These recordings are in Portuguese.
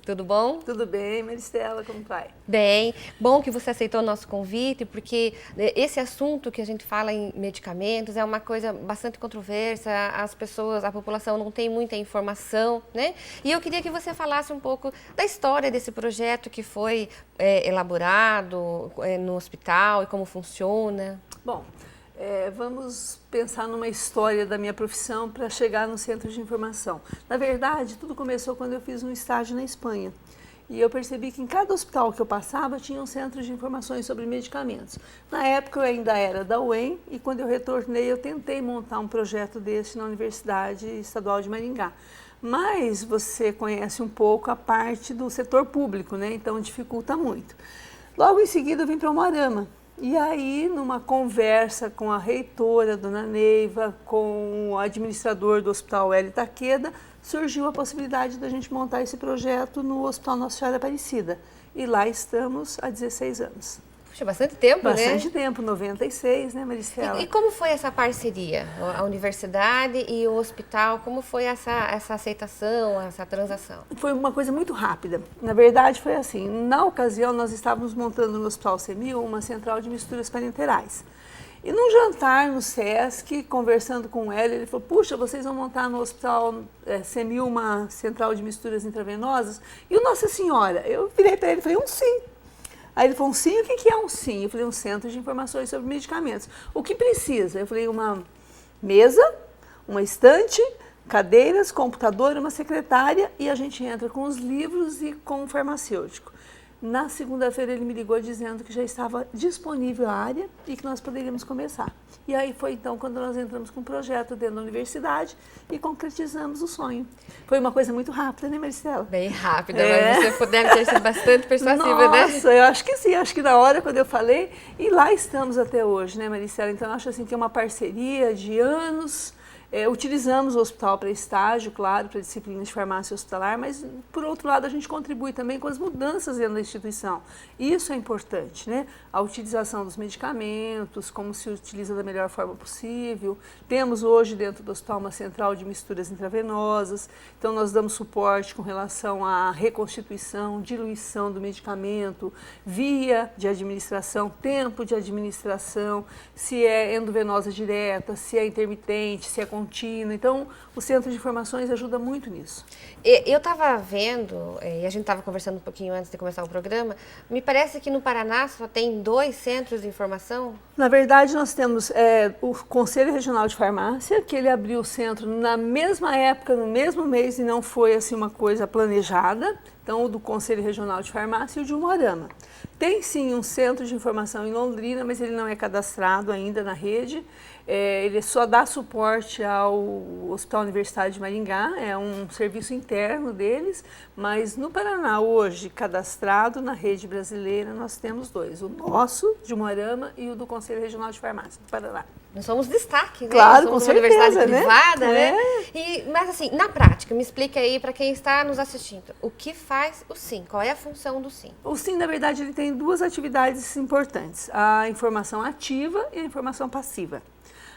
Tudo bom? Tudo bem, Maristela, como vai? Bem, bom que você aceitou o nosso convite, porque esse assunto que a gente fala em medicamentos é uma coisa bastante controversa, as pessoas, a população não tem muita informação, né? E eu queria que você falasse um pouco da história desse projeto que foi elaborado no hospital e como funciona. Bom, vamos pensar numa história da minha profissão para chegar no centro de informação. Na verdade, tudo começou quando eu fiz um estágio na Espanha. E eu percebi que em cada hospital que eu passava tinha um centro de informações sobre medicamentos. Na época eu ainda era da UEM e quando eu retornei eu tentei montar um projeto desse na Universidade Estadual de Maringá. Mas você conhece um pouco a parte do setor público, né? Então dificulta muito. Logo em seguida eu vim para o Umuarama. E aí, numa conversa com a reitora, dona Neiva, com o administrador do Hospital Hélio Taqueda, surgiu a possibilidade da gente montar esse projeto no Hospital Nossa Senhora Aparecida. E lá estamos há 16 anos. Puxa, bastante tempo, né? Bastante tempo, 96, né, Maristela? E como foi essa parceria? A universidade e o hospital, como foi essa aceitação, essa transação? Foi uma coisa muito rápida. Na verdade, foi assim, na ocasião nós estávamos montando no Hospital CEMIL uma central de misturas parenterais. E num jantar no SESC, conversando com ele falou, puxa, vocês vão montar no Hospital CEMIL uma central de misturas intravenosas? E o Nossa Senhora? Eu virei para ele e falei, sim. Aí ele falou, um sim, o que é um sim? Eu falei, um centro de informações sobre medicamentos. O que precisa? Eu falei, uma mesa, uma estante, cadeiras, computador, uma secretária e a gente entra com os livros e com o farmacêutico. Na segunda-feira ele me ligou dizendo que já estava disponível a área e que nós poderíamos começar. E aí foi então quando nós entramos com um projeto dentro da universidade e concretizamos o sonho. Foi uma coisa muito rápida, né, Maristela? Bem rápida, mas você deve ter sido bastante persuasiva, né? Nossa, eu acho que sim, acho que na hora quando eu falei, e lá estamos até hoje, né, Maristela? Então eu acho assim que é uma parceria de anos. Utilizamos o hospital para estágio, claro, para disciplinas de farmácia hospitalar, mas, por outro lado, a gente contribui também com as mudanças dentro da instituição. Isso é importante, né? A utilização dos medicamentos, como se utiliza da melhor forma possível. Temos hoje dentro do hospital uma central de misturas intravenosas, então nós damos suporte com relação à reconstituição, diluição do medicamento, via de administração, tempo de administração, se é endovenosa direta, se é intermitente, se é contínua. Então, o Centro de Informações ajuda muito nisso. Eu estava vendo, e a gente estava conversando um pouquinho antes de começar o programa, me parece que no Paraná só tem 2 centros de informação? Na verdade, nós temos o Conselho Regional de Farmácia, que ele abriu o centro na mesma época, no mesmo mês, e não foi assim uma coisa planejada. Então, o do Conselho Regional de Farmácia e o de Umuarama. Tem sim um centro de informação em Londrina, mas ele não é cadastrado ainda na rede. Ele só dá suporte ao Hospital Universitário de Maringá, é um serviço interno deles, mas no Paraná hoje, cadastrado na rede brasileira, nós temos 2, o nosso, de Umuarama, e o do Conselho Regional de Farmácia do Paraná. Nós somos destaque, né? Claro, nós somos com certeza, uma universidade privada, né? Mas assim, na prática, me explica aí para quem está nos assistindo, o que faz o SIM? Qual é a função do SIM? O SIM, na verdade, ele tem 2 atividades importantes, a informação ativa e a informação passiva.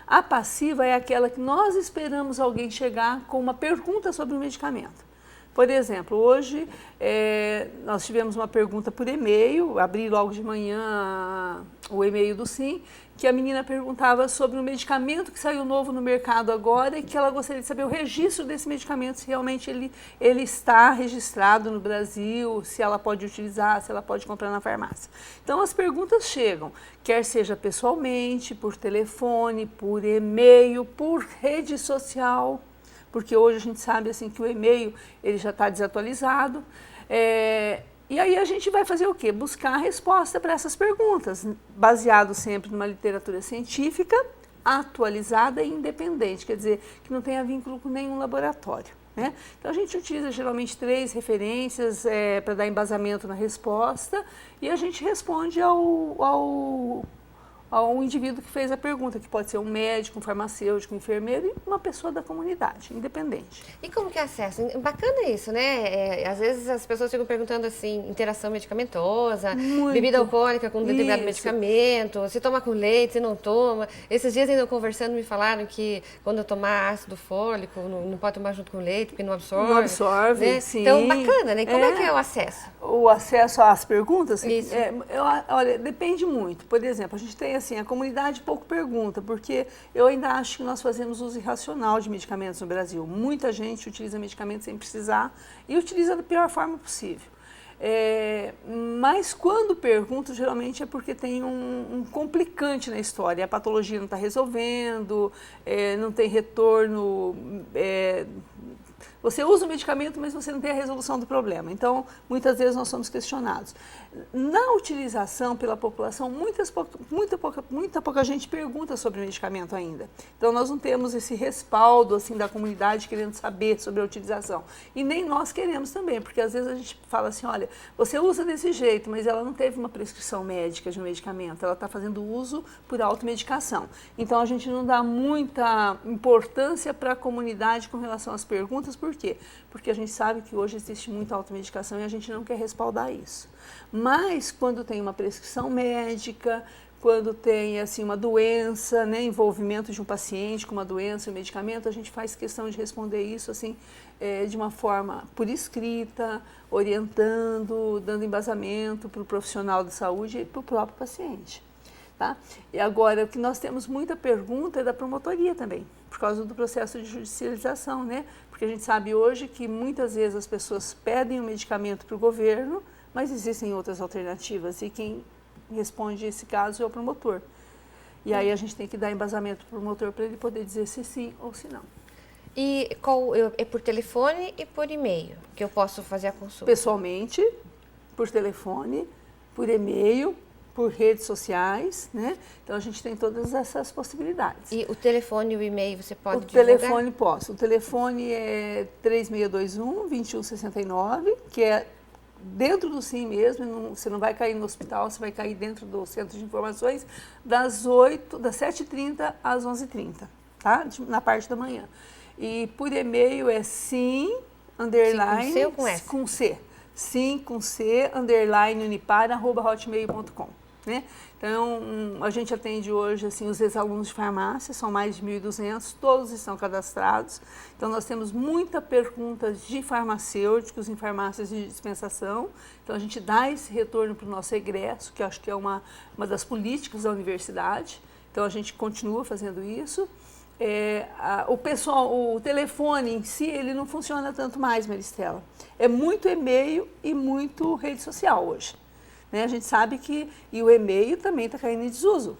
A passiva é aquela que nós esperamos alguém chegar com uma pergunta sobre o medicamento. Por exemplo, hoje nós tivemos uma pergunta por e-mail, abri logo de manhã o e-mail do SIM, que a menina perguntava sobre um medicamento que saiu novo no mercado agora e que ela gostaria de saber o registro desse medicamento, se realmente ele está registrado no Brasil, se ela pode utilizar, se ela pode comprar na farmácia. Então as perguntas chegam, quer seja pessoalmente, por telefone, por e-mail, por rede social, porque hoje a gente sabe assim, que o e-mail ele já está desatualizado. E aí a gente vai fazer o quê? Buscar a resposta para essas perguntas, baseado sempre numa literatura científica, atualizada e independente, quer dizer, que não tenha vínculo com nenhum laboratório, né? Então a gente utiliza geralmente 3 referências para dar embasamento na resposta e a gente responde ao ao indivíduo que fez a pergunta, que pode ser um médico, um farmacêutico, um enfermeiro e uma pessoa da comunidade, independente. E como que é acesso? Bacana isso, né? Às vezes as pessoas ficam perguntando assim, interação medicamentosa, Muito. bebida alcoólica com determinado Isso. medicamento, se toma com leite, se não toma. Esses dias ainda conversando me falaram que quando eu tomar ácido fólico, não pode tomar junto com leite, porque não absorve. Não absorve, né? sim. Então, bacana, né? Como é que é o acesso? O acesso às perguntas? Isso. Olha, depende muito. Por exemplo, a gente tem assim, a comunidade pouco pergunta, porque eu ainda acho que nós fazemos uso irracional de medicamentos no Brasil. Muita gente utiliza medicamentos sem precisar e utiliza da pior forma possível. Mas quando pergunto, geralmente é porque tem um complicante na história. A patologia não está resolvendo, não tem retorno. Você usa o medicamento, mas você não tem a resolução do problema. Então, muitas vezes nós somos questionados. Na utilização pela população, muita pouca gente pergunta sobre o medicamento ainda. Então, nós não temos esse respaldo assim, da comunidade querendo saber sobre a utilização. E nem nós queremos também, porque às vezes a gente fala assim, olha, você usa desse jeito, mas ela não teve uma prescrição médica de um medicamento, ela está fazendo uso por automedicação. Então, a gente não dá muita importância para a comunidade com relação às perguntas, por quê? Porque a gente sabe que hoje existe muita automedicação e a gente não quer respaldar isso. Mas quando tem uma prescrição médica, quando tem assim, uma doença, né, envolvimento de um paciente com uma doença e um medicamento, a gente faz questão de responder isso assim, de uma forma por escrita, orientando, dando embasamento para o profissional de saúde e para o próprio paciente. Tá? E agora, o que nós temos muita pergunta é da promotoria também, por causa do processo de judicialização, né? Porque a gente sabe hoje que muitas vezes as pessoas pedem um medicamento para o governo, mas existem outras alternativas e quem responde esse caso é o promotor. E aí a gente tem que dar embasamento para o promotor para ele poder dizer se sim ou se não. E é por telefone e por e-mail que eu posso fazer a consulta? Pessoalmente, por telefone, por e-mail, por redes sociais, né? Então a gente tem todas essas possibilidades. E o telefone e o e-mail você pode divulgar? O telefone posso. O telefone é 3621-2169, que é dentro do SIM mesmo, você não vai cair no hospital, você vai cair dentro do centro de informações das 7h30 às 11h30, tá? Na parte da manhã. E por e-mail é sim, underline, sim, com C ou com S? Com C. Sim, com C, underline, unipar@hotmail.com. Né? Então, a gente atende hoje assim, os ex-alunos de farmácia, são mais de 1.200, todos estão cadastrados. Então, nós temos muita pergunta de farmacêuticos em farmácias de dispensação. Então, a gente dá esse retorno para o nosso egresso, que eu acho que é uma das políticas da universidade. Então, a gente continua fazendo isso. O telefone em si, ele não funciona tanto mais, Maristela. É muito e-mail e muito rede social hoje. Né? A gente sabe que o e-mail também está caindo em desuso.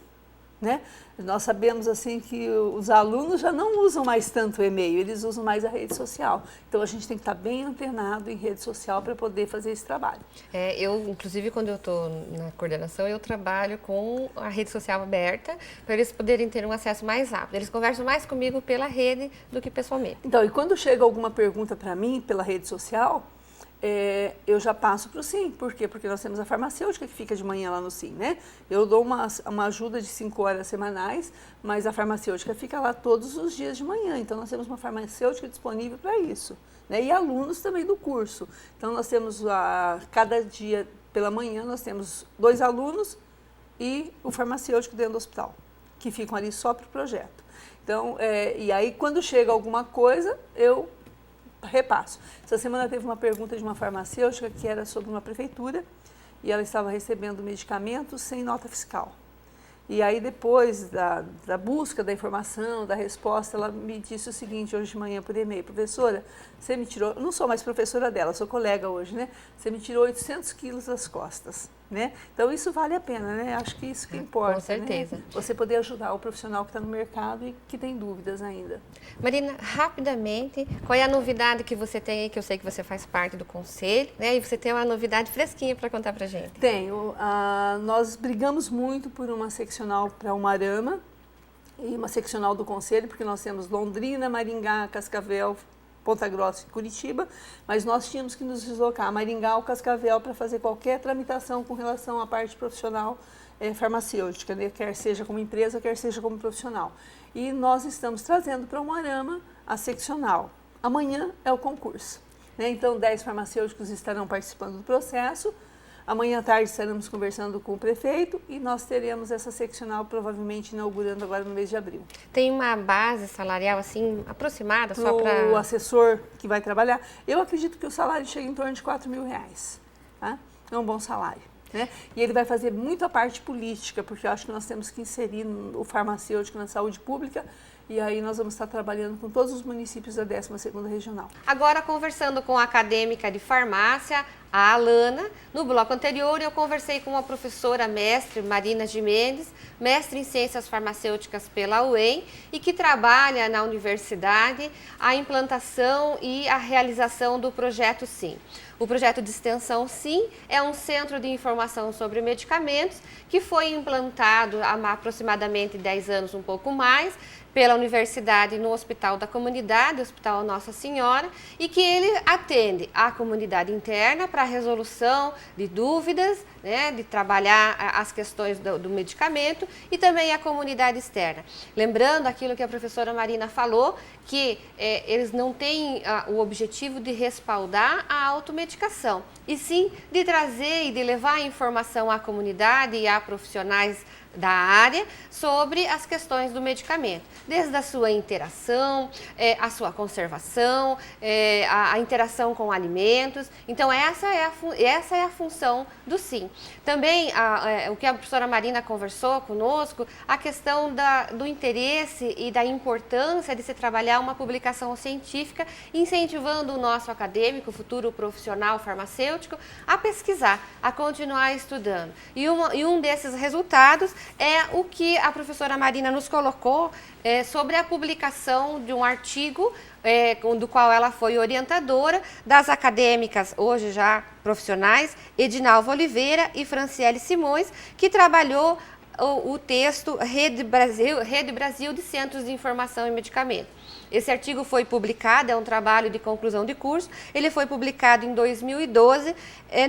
Né? Nós sabemos assim que os alunos já não usam mais tanto o e-mail, eles usam mais a rede social. Então, a gente tem que estar bem antenado em rede social para poder fazer esse trabalho. Inclusive, quando eu estou na coordenação, eu trabalho com a rede social aberta para eles poderem ter um acesso mais rápido. Eles conversam mais comigo pela rede do que pessoalmente. Então, e quando chega alguma pergunta para mim pela rede social, eu já passo para o SIM. Por quê? Porque nós temos a farmacêutica que fica de manhã lá no SIM, né? Eu dou uma ajuda de 5 horas semanais, mas a farmacêutica fica lá todos os dias de manhã. Então, nós temos uma farmacêutica disponível para isso. Né? E alunos também do curso. Então, nós temos, cada dia pela manhã, nós temos 2 alunos e o farmacêutico dentro do hospital, que ficam ali só para o projeto. Então, e aí, quando chega alguma coisa, eu repasso. Essa semana teve uma pergunta de uma farmacêutica que era sobre uma prefeitura e ela estava recebendo medicamentos sem nota fiscal. E aí depois da busca da informação, da resposta, ela me disse o seguinte hoje de manhã por e-mail: professora, você me tirou, não sou mais professora dela, sou colega hoje, né? Você me tirou 800 quilos das costas. Né? Então, isso vale a pena, né? Acho que isso que importa. Com certeza. Né? Você poder ajudar o profissional que está no mercado e que tem dúvidas ainda. Marina, rapidamente, qual é a novidade que você tem aí, que eu sei que você faz parte do conselho, né? E você tem uma novidade fresquinha para contar para a gente. Tenho. Nós brigamos muito por uma seccional para Umuarama e uma seccional do conselho, porque nós temos Londrina, Maringá, Cascavel, Ponta Grossa e Curitiba, mas nós tínhamos que nos deslocar a Maringá ou Cascavel para fazer qualquer tramitação com relação à parte profissional farmacêutica, né? Quer seja como empresa, quer seja como profissional. E nós estamos trazendo para o Umuarama a seccional. Amanhã é o concurso, né? Então, 10 farmacêuticos estarão participando do processo. Amanhã à tarde estaremos conversando com o prefeito e nós teremos essa seccional provavelmente inaugurando agora no mês de abril. Tem uma base salarial assim aproximada só para o assessor que vai trabalhar? Eu acredito que o salário chega em torno de R$4.000, tá? É um bom salário, né? E ele vai fazer muito a parte política, porque eu acho que nós temos que inserir o farmacêutico na saúde pública. E aí nós vamos estar trabalhando com todos os municípios da 12ª Regional. Agora, conversando com a acadêmica de farmácia, a Alana, no bloco anterior eu conversei com a professora mestre Marina Gimenez, mestre em Ciências Farmacêuticas pela UEM e que trabalha na universidade a implantação e a realização do projeto SIM. O projeto de extensão SIM é um centro de informação sobre medicamentos que foi implantado há aproximadamente 10 anos, um pouco mais, pela universidade no Hospital da Comunidade, Hospital Nossa Senhora, e que ele atende a comunidade interna para a resolução de dúvidas, né, de trabalhar as questões do medicamento e também a comunidade externa. Lembrando aquilo que a professora Marina falou, que eles não têm o objetivo de respaldar a automedicação, e sim de trazer e de levar informação à comunidade e a profissionais da área sobre as questões do medicamento, desde a sua interação, a sua conservação, a interação com alimentos. Então essa é a função do SIM. Também o que a professora Marina conversou conosco, a questão do interesse e da importância de se trabalhar uma publicação científica, incentivando o nosso acadêmico, futuro profissional farmacêutico, a pesquisar, a continuar estudando. E um desses resultados é o que a professora Marina nos colocou sobre a publicação de um artigo do qual ela foi orientadora das acadêmicas, hoje já profissionais, Edinalva Oliveira e Franciele Simões, que trabalhou o texto Rede Brasil de Centros de Informação em Medicamentos. Esse artigo foi publicado, é um trabalho de conclusão de curso, ele foi publicado em 2012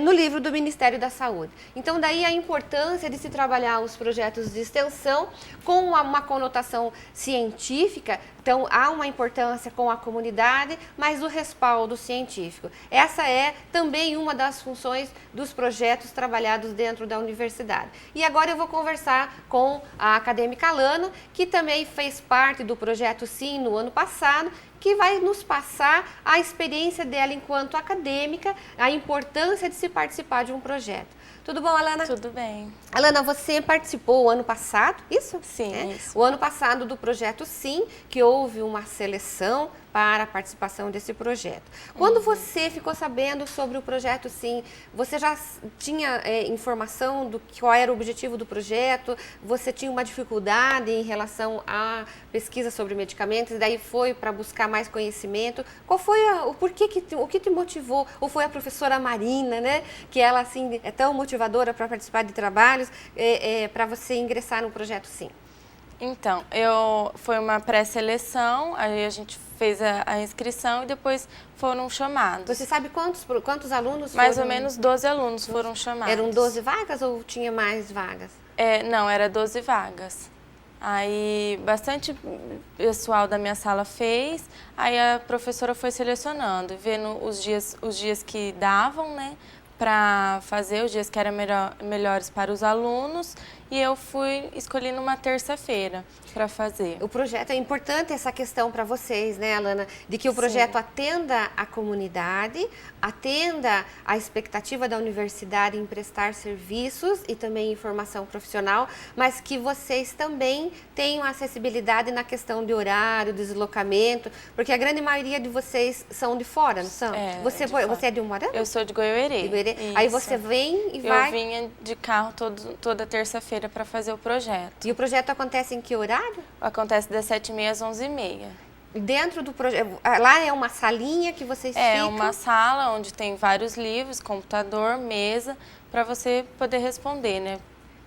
no livro do Ministério da Saúde. Então, daí a importância de se trabalhar os projetos de extensão com uma conotação científica. Então, há uma importância com a comunidade, mas o respaldo científico. Essa é também uma das funções dos projetos trabalhados dentro da universidade. E agora eu vou conversar com a acadêmica Alana, que também fez parte do projeto SIM no ano passado, que vai nos passar a experiência dela enquanto acadêmica, a importância de se participar de um projeto. Tudo bom, Alana? Tudo bem. Alana, você participou o ano passado, isso? Sim, isso. O ano passado do projeto SIM, que houve uma seleção para a participação desse projeto. Quando você ficou sabendo sobre o projeto SIM, você já tinha informação do qual era o objetivo do projeto? Você tinha uma dificuldade em relação à pesquisa sobre medicamentos, e daí foi para buscar mais conhecimento? Qual foi o que te motivou? Ou foi a professora Marina, né? Que ela assim é tão motivadora para participar de trabalhos, para você ingressar no projeto SIM? Então, foi uma pré-seleção, aí a gente fez a inscrição e depois foram chamados. Você sabe quantos alunos Mais ou menos 12 alunos foram chamados. Eram 12 vagas ou tinha mais vagas? Não, era 12 vagas. Aí bastante pessoal da minha sala fez, aí a professora foi selecionando, vendo os dias que davam, né, para fazer, os dias que eram melhores para os alunos, e eu fui escolhendo uma terça-feira para fazer. O projeto é importante, essa questão para vocês, né, Alana? De que o projeto atenda a comunidade, atenda a expectativa da universidade em prestar serviços e também informação profissional, mas que vocês também tenham acessibilidade na questão de horário, deslocamento, porque a grande maioria de vocês são de fora, não são? Você é de Umuarama? Eu sou de Goiuerê. Aí você vem e vai... Eu vinha de carro toda terça-feira para fazer o projeto. E o projeto acontece em que horário? Acontece das 7h30 às 11h30. Dentro do projeto, lá é uma salinha que vocês ficam? É uma sala onde tem vários livros, computador, mesa, para você poder responder, né?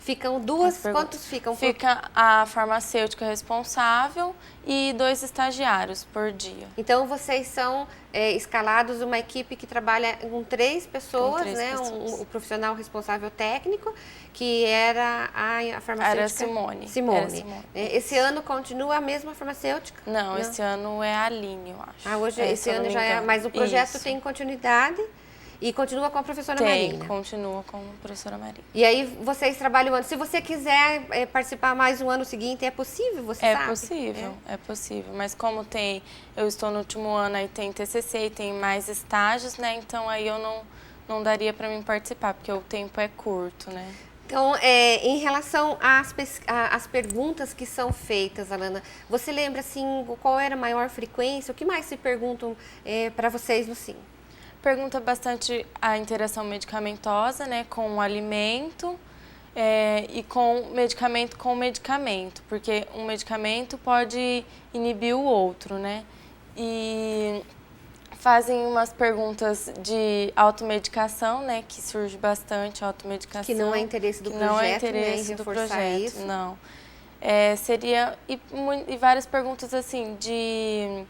Ficam duas, quantos ficam? Fica a farmacêutica responsável e 2 estagiários por dia. Então, vocês são escalados uma equipe que trabalha com 3 pessoas, né? pessoas. O profissional responsável técnico, que era a farmacêutica... Era Simone. Simone. Era Simone. Esse ano continua a mesma farmacêutica? Não, esse ano é a Aline, eu acho. Hoje, esse ano já é... Mas o projeto tem continuidade... E continua com a professora Marina? Continua com a professora Marina. E aí vocês trabalham antes. Se você quiser participar mais um ano seguinte, é possível, você sabe? É possível. Mas como eu estou no último ano, aí tem TCC e tem mais estágios, né? Então aí eu não daria para mim participar, porque o tempo é curto, né? Então, em relação às perguntas que são feitas, Alana, você lembra, assim, qual era a maior frequência? O que mais se perguntam para vocês no SIM? Pergunta bastante a interação medicamentosa, né, com o alimento e com medicamento, porque um medicamento pode inibir o outro, né? E fazem umas perguntas de automedicação, né, que surge bastante automedicação. Que não é interesse do projeto, não é interesse né, do reforçar projeto, isso. não. E várias perguntas assim de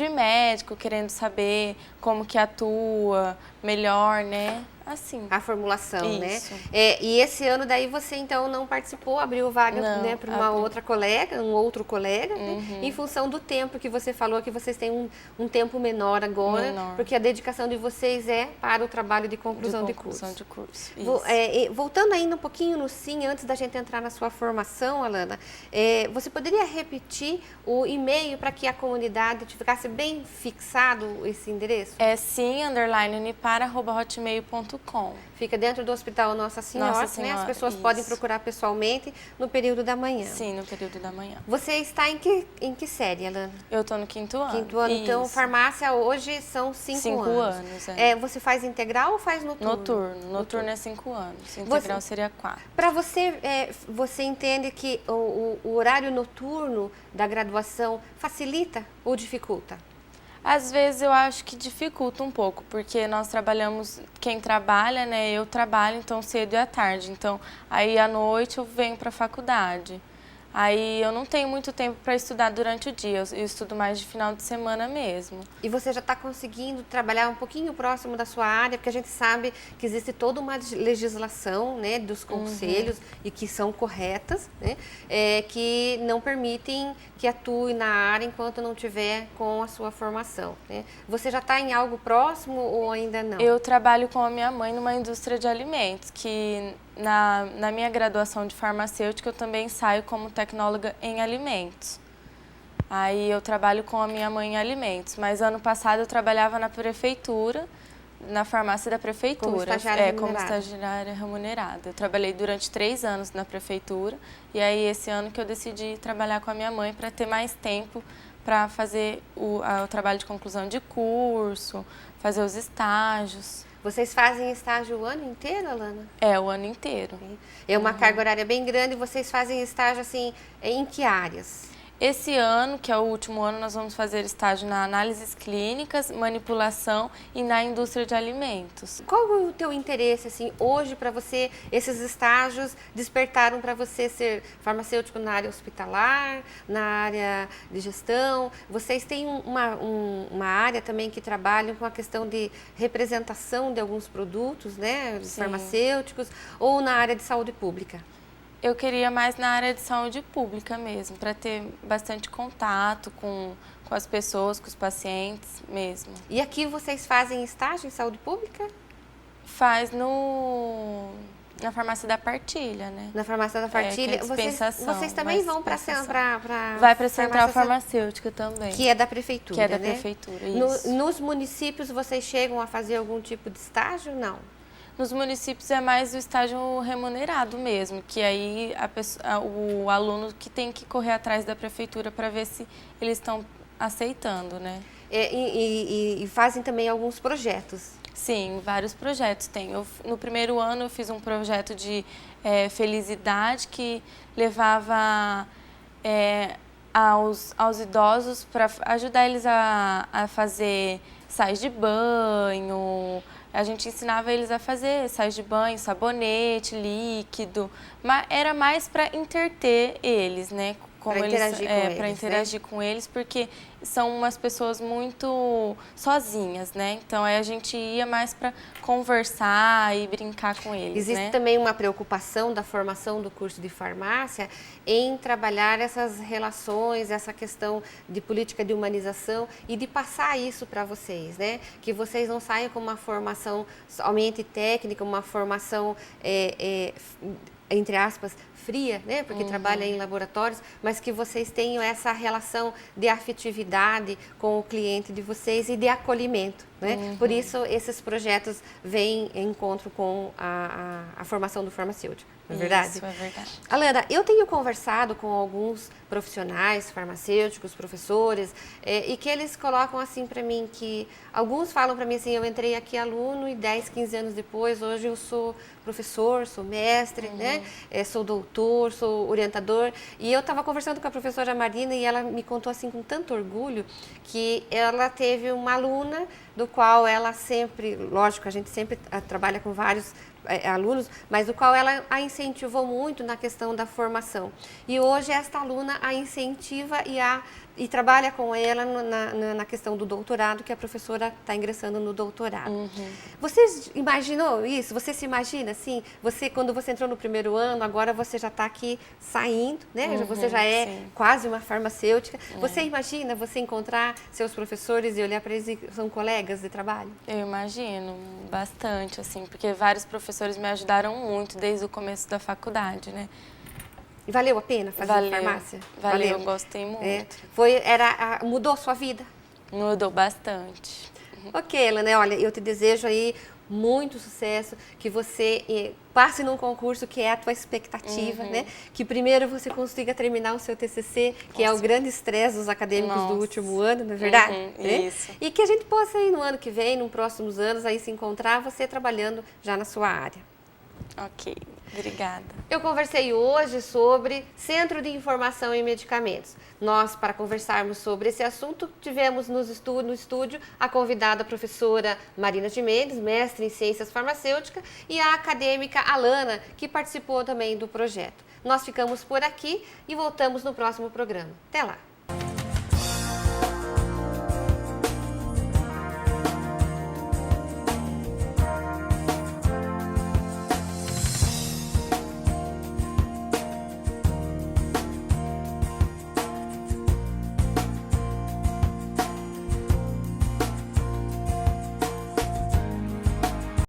médico querendo saber como que atua melhor, né? Assim. A formulação, isso. Né? E esse ano daí você então não participou, abriu vaga, né, para uma outra colega, um outro colega, né? Em função do tempo que você falou que vocês têm um tempo menor agora, porque a dedicação de vocês é para o trabalho de conclusão de curso. Voltando ainda um pouquinho no SIM, antes da gente entrar na sua formação, Alana, você poderia repetir o e-mail para que a comunidade ficasse bem fixado esse endereço? É sim_unipar@hotmail.com. Fica dentro do Hospital Nossa Senhora, né? As pessoas podem procurar pessoalmente no período da manhã. Sim, no período da manhã. Você está em que série, Alana? Eu estou no 5º ano. 5º ano, então farmácia hoje são 5 anos. 5 anos, é. Você faz integral ou faz noturno? Noturno é 5 anos, integral seria 4. Para você, você entende que o horário noturno da graduação facilita ou dificulta? Às vezes eu acho que dificulta um pouco, porque nós trabalhamos, quem trabalha, né, eu trabalho então cedo e à tarde, então aí à noite eu venho para a faculdade. Aí eu não tenho muito tempo para estudar durante o dia, eu estudo mais de final de semana mesmo. E você já está conseguindo trabalhar um pouquinho próximo da sua área, porque a gente sabe que existe toda uma legislação, né, dos conselhos e que são corretas, né, que não permitem que atue na área enquanto não tiver com a sua formação, né? Você já está em algo próximo ou ainda não? Eu trabalho com a minha mãe numa indústria de alimentos, que na minha graduação de farmacêutica eu também saio como tecnóloga em alimentos. Aí eu trabalho com a minha mãe em alimentos, mas ano passado eu trabalhava na prefeitura, na farmácia da prefeitura. Como estagiária remunerada. Como estagiária remunerada. Eu trabalhei durante 3 anos na prefeitura e aí esse ano que eu decidi trabalhar com a minha mãe para ter mais tempo para fazer o trabalho de conclusão de curso, fazer os estágios. Vocês fazem estágio o ano inteiro, Alana? É, o ano inteiro. É uma carga horária bem grande. Vocês fazem estágio, assim, em que áreas? Esse ano, que é o último ano, nós vamos fazer estágio na análises clínicas, manipulação e na indústria de alimentos. Qual é o teu interesse, assim, hoje para você, esses estágios despertaram para você ser farmacêutico na área hospitalar, na área de gestão? Vocês têm uma área também que trabalham com a questão de representação de alguns produtos, né, farmacêuticos, ou na área de saúde pública? Eu queria mais na área de saúde pública mesmo, para ter bastante contato com as pessoas, com os pacientes mesmo. E aqui vocês fazem estágio em saúde pública? Faz na farmácia da partilha, né? Na farmácia da partilha. Vocês também vão para Vai para a central farmacêutica também. Que é da prefeitura, Que é da né? prefeitura, isso. Nos municípios vocês chegam a fazer algum tipo de estágio? Não. Nos municípios é mais o estágio remunerado mesmo, que aí o aluno que tem que correr atrás da prefeitura para ver se eles estão aceitando, né? E fazem também alguns projetos. Sim, vários projetos tem. No primeiro ano eu fiz um projeto de felicidade que levava aos idosos para ajudar eles a fazer sais de banho, A gente ensinava eles a fazer sais de banho, sabonete, líquido, mas era mais para entreter eles, né? Para interagir com eles, para interagir com eles, porque são umas pessoas muito sozinhas, né? Então aí a gente ia mais para conversar e brincar com eles, Existe né? também uma preocupação da formação do curso de farmácia em trabalhar essas relações, essa questão de política de humanização e de passar isso para vocês, né? Que vocês não saiam com uma formação somente técnica, uma formação entre aspas, fria, né? Porque trabalha em laboratórios, mas que vocês tenham essa relação de afetividade com o cliente de vocês e de acolhimento, né? Por isso, esses projetos vêm em encontro com a formação do farmacêutico, não é verdade? Isso, é verdade. Alana, eu tenho conversado com alguns profissionais, farmacêuticos, professores, e que eles colocam assim para mim que alguns falam para mim assim, eu entrei aqui aluno e 10, 15 anos depois, hoje eu sou professor, sou mestre, né? Sou doutor, sou orientador. E eu estava conversando com a professora Marina e ela me contou assim com tanto orgulho que ela teve uma aluna do qual ela sempre, lógico, a gente sempre trabalha com vários alunos, mas do qual ela a incentivou muito na questão da formação. E hoje esta aluna a incentiva e trabalha com ela na questão do doutorado, que a professora está ingressando no doutorado. Você imaginou isso? Você se imagina assim? Quando você entrou no primeiro ano, agora você já está aqui saindo, né? Você já é sim. quase uma farmacêutica. Você imagina você encontrar seus professores e olhar para eles e são colegas de trabalho? Eu imagino bastante, assim, porque vários professores me ajudaram muito desde o começo da faculdade, né? E valeu a pena fazer farmácia? Valeu, eu gostei muito. Mudou a sua vida? Mudou bastante. Ok, Helena, olha, eu te desejo aí muito sucesso, que você passe num concurso que é a tua expectativa, né? Que primeiro você consiga terminar o seu TCC, que é o grande estresse dos acadêmicos do último ano, não é verdade? Isso. E que a gente possa aí no ano que vem, nos próximos anos, aí se encontrar, você trabalhando já na sua área. Ok, obrigada. Eu conversei hoje sobre Centro de Informação em Medicamentos. Nós, para conversarmos sobre esse assunto, tivemos no estúdio a convidada professora Marina de Mendes, mestre em Ciências Farmacêuticas, e a acadêmica Alana, que participou também do projeto. Nós ficamos por aqui e voltamos no próximo programa. Até lá!